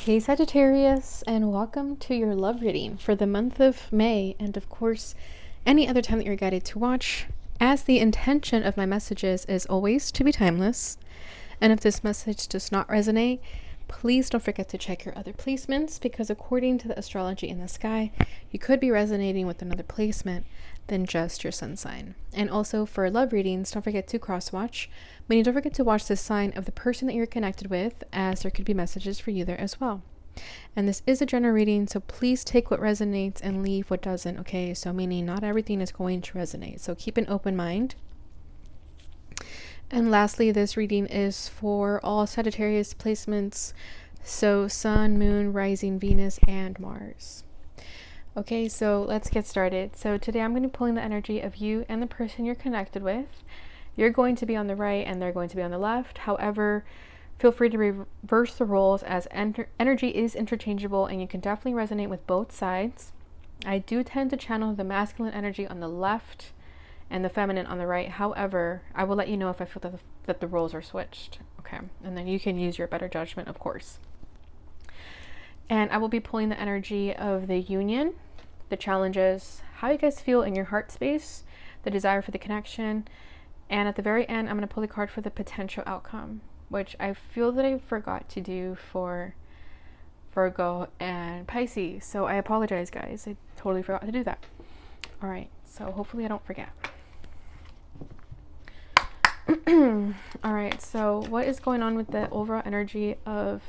Hey Sagittarius, and welcome to your love reading for the month of May, and of course, any other time that you're guided to watch, as the intention of my messages is always to be timeless. And if this message does not resonate, please don't forget to check your other placements, because according to the astrology in the sky, you could be resonating with another placement than just your sun sign. And also for love readings, don't forget to cross watch, meaning don't forget to watch the sign of the person that you're connected with, as there could be messages for you there as well. And this is a general reading, so please take what resonates and leave what doesn't, okay? So meaning not everything is going to resonate, so keep an open mind. And lastly, this reading is for all Sagittarius placements, so Sun, Moon, Rising, Venus, and Mars. Okay, so let's get started. So today I'm going to be pulling the energy of you and the person you're connected with. You're going to be on the right and they're going to be on the left. However, feel free to reverse the roles, as energy is interchangeable and you can definitely resonate with both sides. I do tend to channel the masculine energy on the left and the feminine on the right. However, I will let you know if I feel that the roles are switched. Okay, and then you can use your better judgment, of course. And I will be pulling the energy of the union, the challenges, how you guys feel in your heart space, the desire for the connection, and at the very end, I'm going to pull the card for the potential outcome, which I feel that I forgot to do for Virgo and Pisces. So I apologize, guys. I totally forgot to do that. All right, so hopefully I don't forget. All right, so what is going on with the overall energy of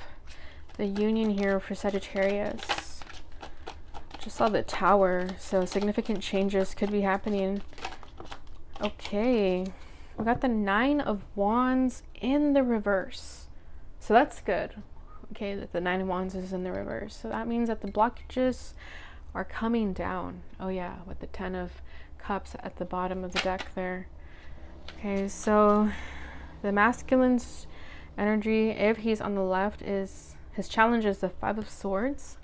the union here for Sagittarius? Just saw the Tower, so significant changes could be happening. Okay, we got the 9 of Wands in the reverse, so that's good. Okay, that the 9 of Wands is in the reverse, so that means that the blockages are coming down. Oh yeah, with the 10 of Cups at the bottom of the deck there. Okay, so the masculine's energy, if he's on the left, is his challenge is the 5 of Swords.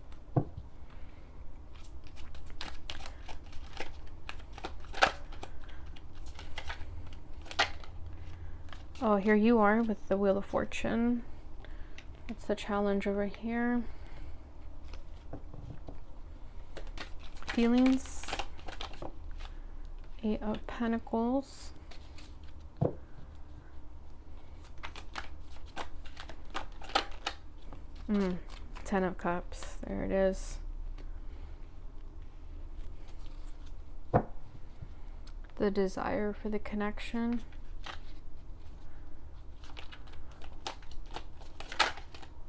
Oh, here you are with the Wheel of Fortune. That's the challenge over here. Feelings. 8 of Pentacles. Ten of Cups. There it is. The desire for the connection.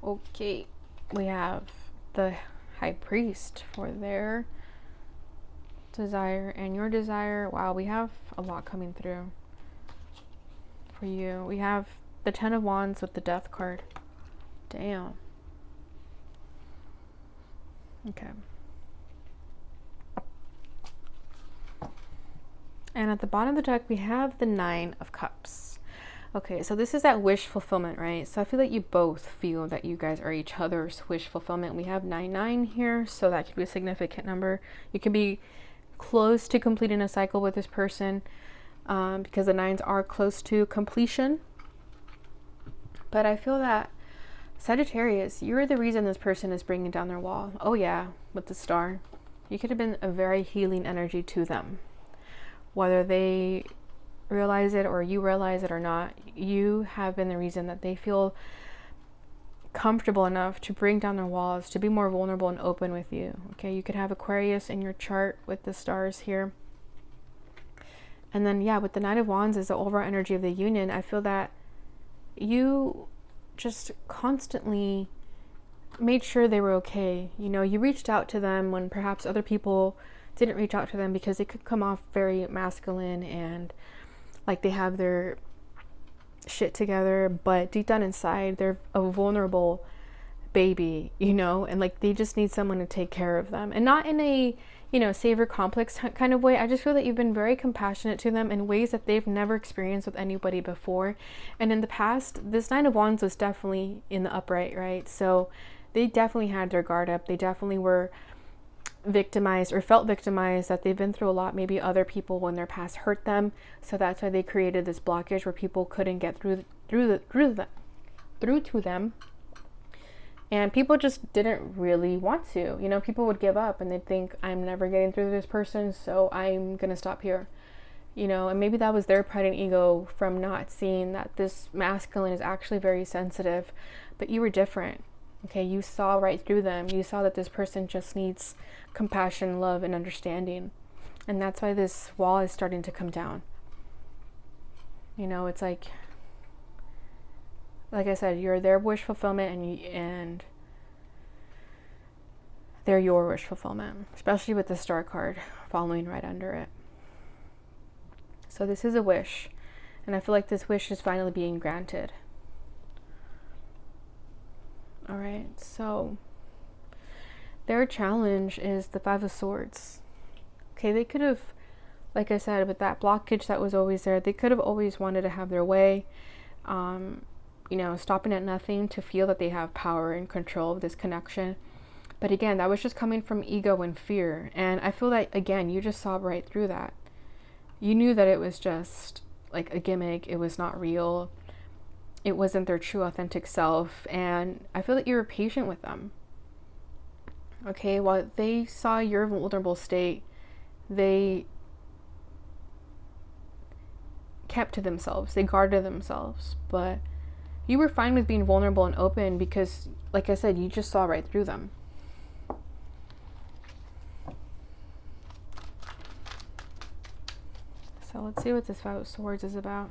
Okay, we have the High Priest for their desire and your desire. Wow, we have a lot coming through for you. We have the 10 of Wands with the Death card. Damn. Okay. And at the bottom of the deck, we have the 9 of Cups. Okay, so this is that wish fulfillment, right? So I feel like you both feel that you guys are each other's wish fulfillment. We have 9 here, so that could be a significant number. You could be close to completing a cycle with this person, because the 9s are close to completion. But I feel that Sagittarius, you're the reason this person is bringing down their wall. Oh yeah, with the Star. You could have been a very healing energy to them. Whether they realize it or you realize it or not, you have been the reason that they feel comfortable enough to bring down their walls, to be more vulnerable and open with you. Okay, you could have Aquarius in your chart with the stars here. And then yeah, with the 9 of Wands is the overall energy of the union. I feel that you just constantly made sure they were okay. You know, you reached out to them when perhaps other people didn't reach out to them, because they could come off very masculine and like they have their shit together, but deep down inside they're a vulnerable baby, you know, and like they just need someone to take care of them, and not in a, you know, savior complex kind of way. I just feel that you've been very compassionate to them in ways that they've never experienced with anybody before. And in the past, this 9 of Wands was definitely in the upright, right? So they definitely had their guard up. They definitely were victimized or felt victimized, that they've been through a lot. Maybe other people in their past hurt them, so that's why they created this blockage where people couldn't get through to them. And people just didn't really want to. You know, people would give up and they'd think, I'm never getting through to this person, so I'm going to stop here. You know, and maybe that was their pride and ego from not seeing that this masculine is actually very sensitive, but you were different. Okay, you saw right through them. You saw that this person just needs compassion, love, and understanding. And that's why this wall is starting to come down. You know, it's like I said, you're their wish fulfillment, and they're your wish fulfillment, especially with the Star card following right under it. So this is a wish, and I feel like this wish is finally being granted. All right, so their challenge is the Five of Swords. Okay, they could have, like I said, with that blockage that was always there, they could have always wanted to have their way. You know, stopping at nothing to feel that they have power and control of this connection. But again, that was just coming from ego and fear. And I feel that, again, you just saw right through that. You knew that it was just like a gimmick. It was not real. It wasn't their true, authentic self. And I feel that you were patient with them. Okay, while they saw your vulnerable state, they kept to themselves. They guarded themselves. But you were fine with being vulnerable and open because, like I said, you just saw right through them. So let's see what this Five of Swords is about.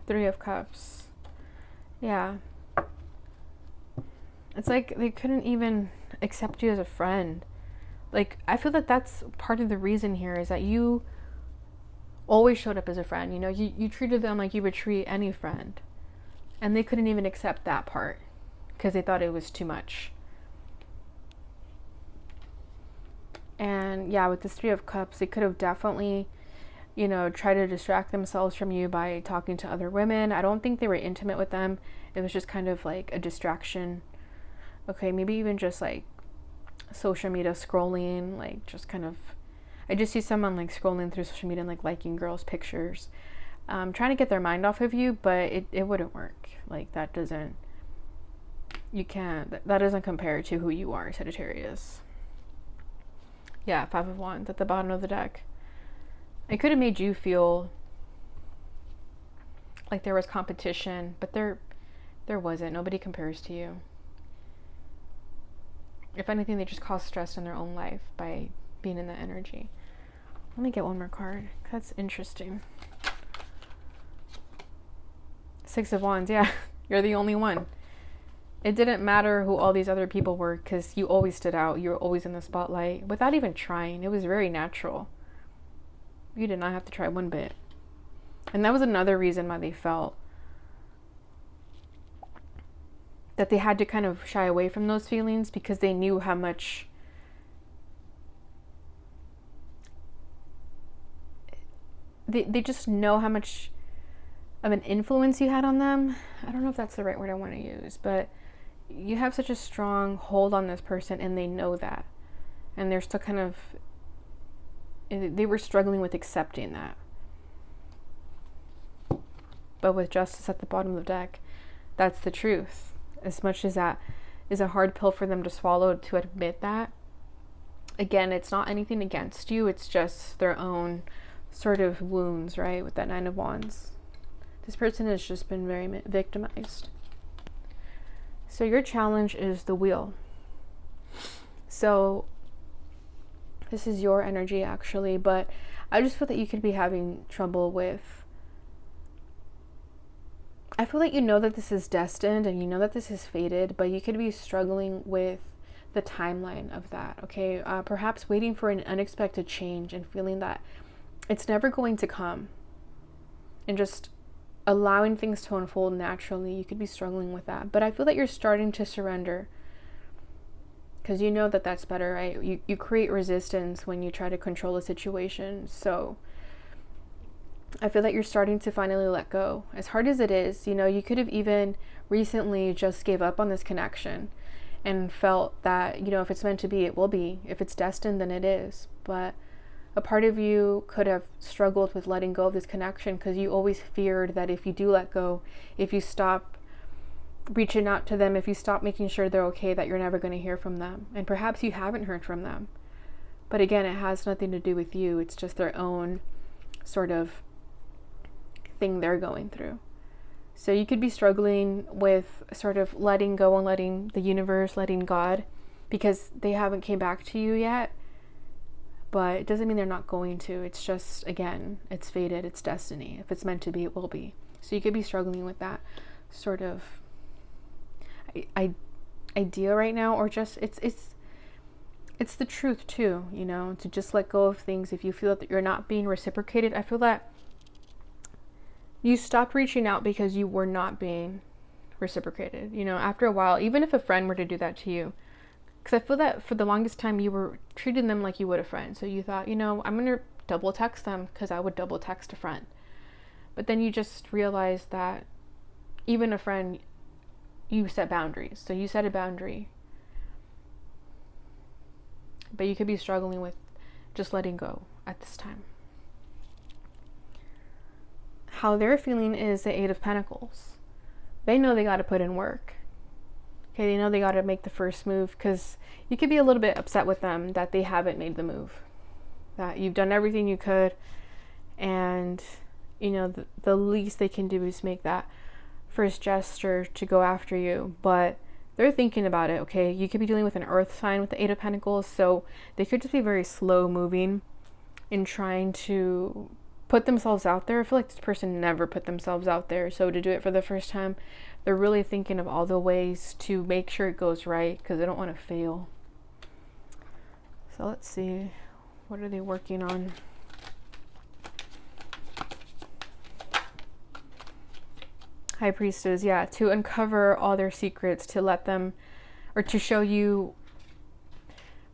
Three of Cups. Yeah. It's like they couldn't even accept you as a friend. Like, I feel that that's part of the reason here is that you always showed up as a friend. You know, you treated them like you would treat any friend. And they couldn't even accept that part because they thought it was too much. And yeah, with this Three of Cups, they could have definitely, you know, tried to distract themselves from you by talking to other women. I don't think they were intimate with them. It was just kind of like a distraction. Okay, maybe even just like social media scrolling, like just kind of, I just see someone like scrolling through social media and like liking girls' pictures, trying to get their mind off of you, but it wouldn't work. Like that doesn't compare to who you are, Sagittarius. Yeah, Five of Wands at the bottom of the deck. It could have made you feel like there was competition, but there wasn't. Nobody compares to you. If anything, they just cause stress in their own life by being in that energy. Let me get one more card. That's interesting. Six of Wands. Yeah, you're the only one. It didn't matter who all these other people were because you always stood out. You were always in the spotlight without even trying. It was very natural. You did not have to try one bit. And that was another reason why they felt that they had to kind of shy away from those feelings because they knew how much they just know how much of an influence you had on them. I don't know if that's the right word I want to use, but you have such a strong hold on this person and they know that. And they're still kind of, they were struggling with accepting that. But with Justice at the bottom of the deck, that's the truth. As much as that is a hard pill for them to swallow to admit that, again, it's not anything against you. It's just their own sort of wounds, right? With that Nine of Wands. This person has just been very victimized. So your challenge is the Wheel. So this is your energy actually, but I just feel that you could be having trouble with, I feel like you know that this is destined and you know that this is fated, but you could be struggling with the timeline of that, okay? Perhaps waiting for an unexpected change and feeling that it's never going to come and just allowing things to unfold naturally. You could be struggling with that, but I feel that you're starting to surrender because you know that that's better, right? You create resistance when you try to control a situation. So I feel that you're starting to finally let go. As hard as it is, you know, you could have even recently just gave up on this connection and felt that, you know, if it's meant to be, it will be. If it's destined, then it is. But A part of you could have struggled with letting go of this connection because you always feared that if you do let go, if you stop reaching out to them, if you stop making sure they're okay, that you're never going to hear from them. And perhaps you haven't heard from them. But again, it has nothing to do with you. It's just their own sort of thing they're going through. So you could be struggling with sort of letting go and letting the universe, letting God, because they haven't came back to you yet. But it doesn't mean they're not going to. It's just, again, it's fated, it's destiny. If it's meant to be, it will be. So you could be struggling with that sort of idea right now, or just it's the truth too, you know, to just let go of things. If you feel that you're not being reciprocated, I feel that you stopped reaching out because you were not being reciprocated. You know, after a while, even if a friend were to do that to you, because I feel that for the longest time you were treating them like you would a friend. So you thought, you know, I'm gonna double text them because I would double text a friend. But then you just realized that even a friend, you set boundaries. So you set a boundary. But you could be struggling with just letting go at this time. How they're feeling is the Eight of Pentacles. They know they got to put in work. Okay, they know they got to make the first move, because you could be a little bit upset with them that they haven't made the move. That you've done everything you could, and you know, the least they can do is make that first gesture to go after you. But they're thinking about it. Okay, you could be dealing with an earth sign with the Eight of Pentacles, so they could just be very slow moving in trying to put themselves out there. I feel like this person never put themselves out there, so to do it for the first time, they're really thinking of all the ways to make sure it goes right, because they don't want to fail. So let's see, what are they working on? High Priestess, yeah, to uncover all their secrets, to let them, or to show you,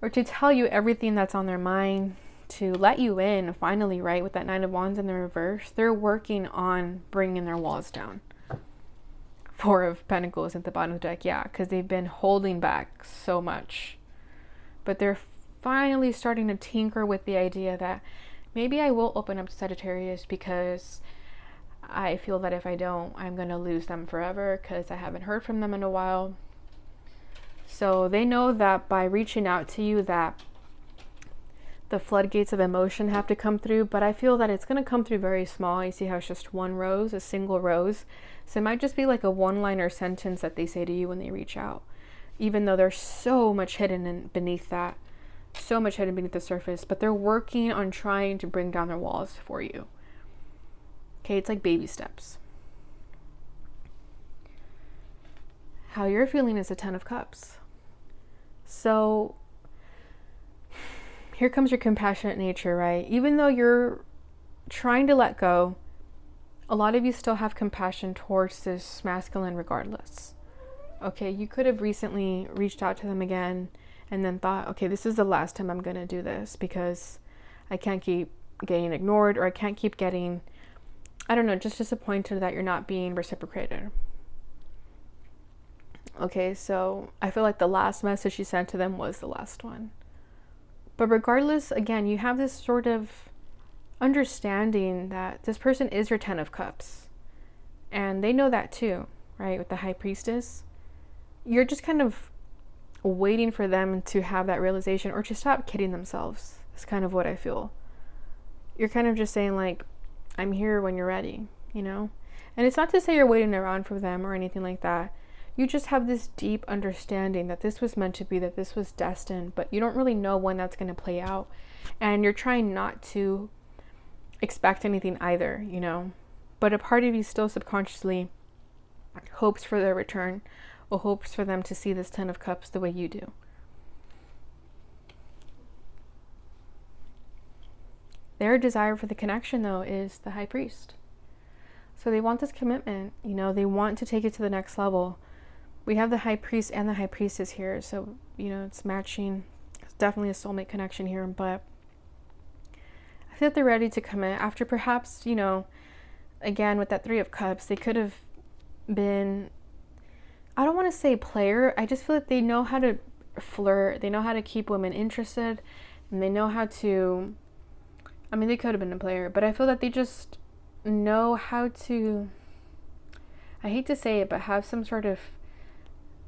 or to tell you everything that's on their mind, to let you in finally, right? With that Nine of Wands in the reverse, they're working on bringing their walls down. Four of Pentacles at the bottom of the deck, yeah, because they've been holding back so much. But they're finally starting to tinker with the idea that maybe I will open up to Sagittarius, because I feel that if I don't, I'm going to lose them forever, because I haven't heard from them in a while. So they know that by reaching out to you, that the floodgates of emotion have to come through, but I feel that it's going to come through very small. You see how it's just one rose, a single rose. So it might just be like a one-liner sentence that they say to you when they reach out, even though there's so much hidden beneath that, so much hidden beneath the surface. But they're working on trying to bring down their walls for you. Okay, it's like baby steps. How you're feeling is the Ten of Cups. So here comes your compassionate nature, right? Even though you're trying to let go, a lot of you still have compassion towards this masculine regardless. Okay, you could have recently reached out to them again and then thought, okay, this is the last time I'm going to do this, because I can't keep getting ignored, or I can't keep getting, I don't know, just disappointed that you're not being reciprocated. Okay, so I feel like the last message you sent to them was the last one. But regardless, again, you have this sort of understanding that this person is your Ten of Cups. And they know that too, right? With the High Priestess. You're just kind of waiting for them to have that realization, or to stop kidding themselves. That's kind of what I feel. You're kind of just saying, like, I'm here when you're ready, you know? And it's not to say you're waiting around for them or anything like that. You just have this deep understanding that this was meant to be, that this was destined, but you don't really know when that's going to play out. And you're trying not to expect anything either, you know? But a part of you still subconsciously hopes for their return, or hopes for them to see this Ten of Cups the way you do. Their desire for the connection, though, is the High Priest. So they want this commitment, you know, they want to take it to the next level. We have the High Priest and the High Priestess here, so, you know, it's matching. It's definitely a soulmate connection here, but I feel that they're ready to commit after perhaps, you know, again, with that Three of Cups, they could have been, I don't want to say player, I just feel like they know how to flirt, they know how to keep women interested, and they know how to I mean, they could have been a player, but I feel that they just know how to, I hate to say it, but have some sort of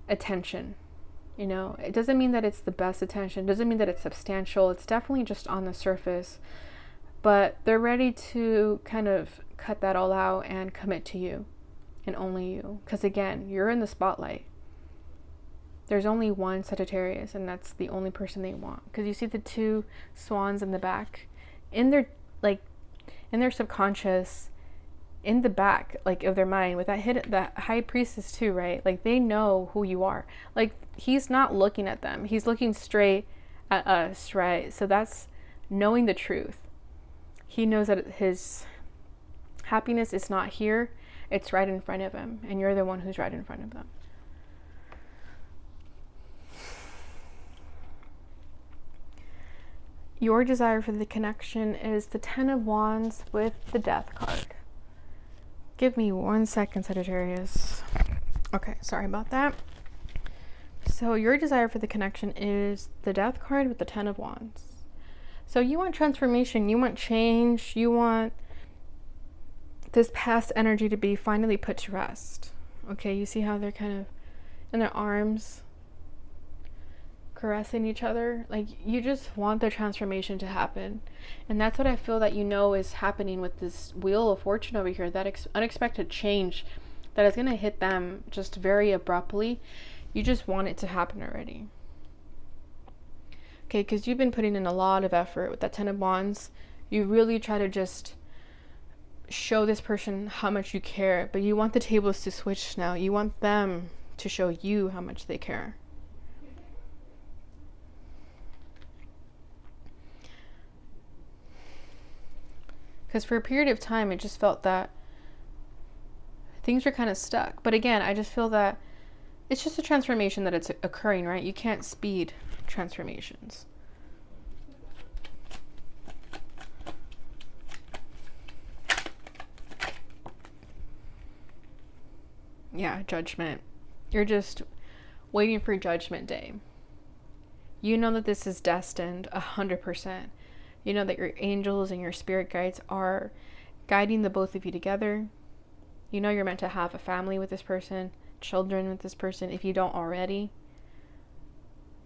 attention. You know, it doesn't mean that it's the best attention, it doesn't mean that it's substantial. It's definitely just on the surface, but they're ready to kind of cut that all out and commit to you and only you. Because again, you're in the spotlight. There's only one Sagittarius, and that's the only person they want. Because you see the two swans in the back, in their subconscious, in the back, like, of their mind, with that high priestess too, right? Like, they know who you are. Like, he's not looking at them, he's looking straight at us, right? So that's knowing the truth. He knows that his happiness is not here, it's right in front of him, and you're the one who's right in front of them. Your desire for the connection is the Ten of Wands with the Death card. Give me 1 second, Sagittarius. Okay, sorry about that. So your desire for the connection is the Death card with the Ten of Wands. So you want transformation, you want change, you want this past energy to be finally put to rest. Okay, you see how they're kind of in their arms, caressing each other. Like, you just want the transformation to happen, and that's what I feel that you know is happening with this Wheel of Fortune over here. That unexpected change that is going to hit them just very abruptly. You just want it to happen already. Okay, because you've been putting in a lot of effort with that Ten of Wands. You really try to just show this person how much you care, but you want the tables to switch now. You want them to show you how much they care. Because for a period of time, it just felt that things were kind of stuck. But again, I just feel that it's just a transformation that it's occurring, right? You can't speed transformations. Yeah, Judgment. You're just waiting for Judgment Day. You know that this is destined 100%. You know that your angels and your spirit guides are guiding the both of you together. You know you're meant to have a family with this person, children with this person, if you don't already.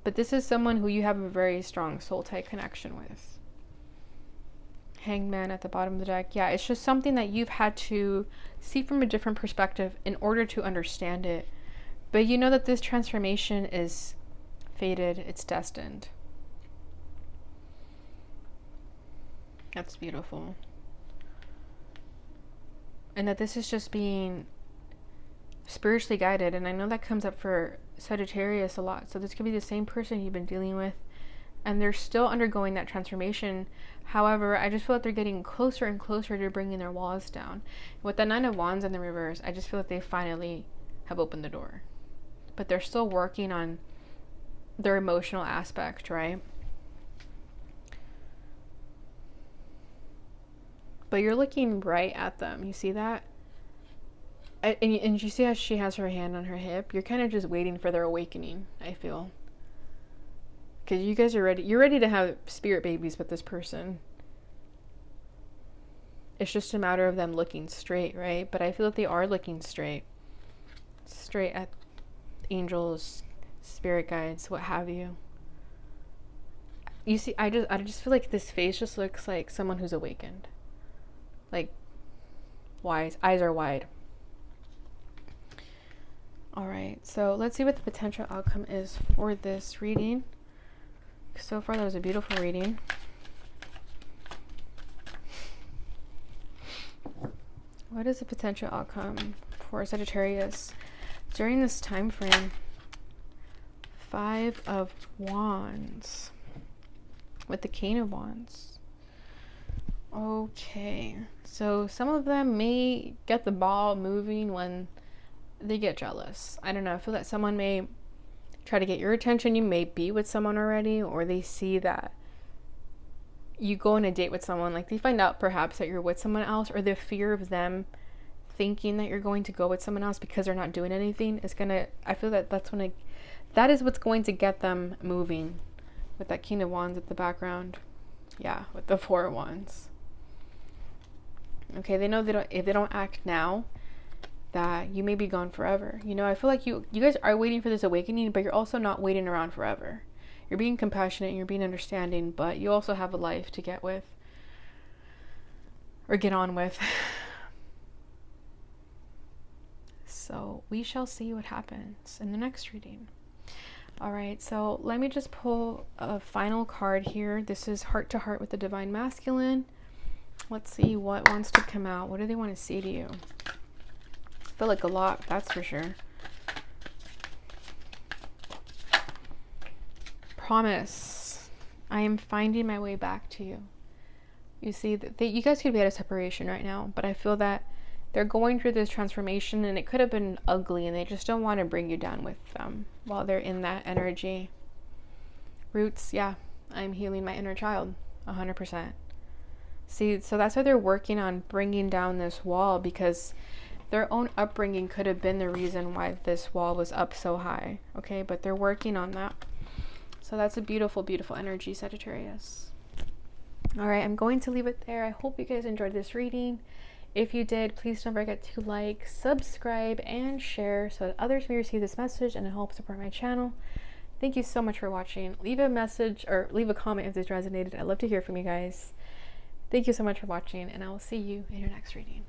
But this is someone who you have a very strong soul tie connection with. Hangman at the bottom of the deck. Yeah, it's just something that you've had to see from a different perspective in order to understand it. But you know that this transformation is fated, it's destined. That's beautiful. And that this is just being spiritually guided. And I know that comes up for Sagittarius a lot. So this could be the same person you've been dealing with, and they're still undergoing that transformation. However, I just feel like they're getting closer and closer to bringing their walls down. With the Nine of Wands in the reverse, I just feel like they finally have opened the door. But they're still working on their emotional aspect, right? But you're looking right at them. You see that? And you see how she has her hand on her hip? You're kind of just waiting for their awakening, I feel. Because you guys are ready. You're ready to have spirit babies with this person. It's just a matter of them looking straight, right? But I feel that they are looking straight. Straight at angels, spirit guides, what have you. You see, I just feel like this face just looks like someone who's awakened. Like, wise. Eyes are wide. Alright, so let's see what the potential outcome is for this reading. So far, that was a beautiful reading. What is the potential outcome for Sagittarius during this time frame? 5 of Wands with the King of Wands. Okay, so some of them may get the ball moving when they get jealous. I don't know. I feel that someone may try to get your attention. You may be with someone already, or they see that you go on a date with someone. Like, they find out perhaps that you're with someone else, or the fear of them thinking that you're going to go with someone else because they're not doing anything is gonna, I feel that that is what's going to get them moving with that King of Wands at the background. Yeah, with the 4 of Wands. Okay, they know if they don't act now, that you may be gone forever. You know, I feel like you guys are waiting for this awakening, but you're also not waiting around forever. You're being compassionate and you're being understanding, but you also have a life to get with or get on with. So we shall see what happens in the next reading. All right, so let me just pull a final card here. This is Heart to Heart with the Divine Masculine. Let's see what wants to come out. What do they want to say to you? I feel like a lot, that's for sure. Promise. I am finding my way back to you. You see, you guys could be at a separation right now, but I feel that they're going through this transformation, and it could have been ugly, and they just don't want to bring you down with them while they're in that energy. Roots, yeah, I'm healing my inner child, 100%. See, so that's why they're working on bringing down this wall, because their own upbringing could have been the reason why this wall was up so high, okay? But they're working on that. So that's a beautiful, beautiful energy, Sagittarius. All right, I'm going to leave it there. I hope you guys enjoyed this reading. If you did, please don't forget to like, subscribe, and share so that others may receive this message and it helps support my channel. Thank you so much for watching. Leave a message or leave a comment if this resonated. I'd love to hear from you guys. Thank you so much for watching, and I will see you in your next reading.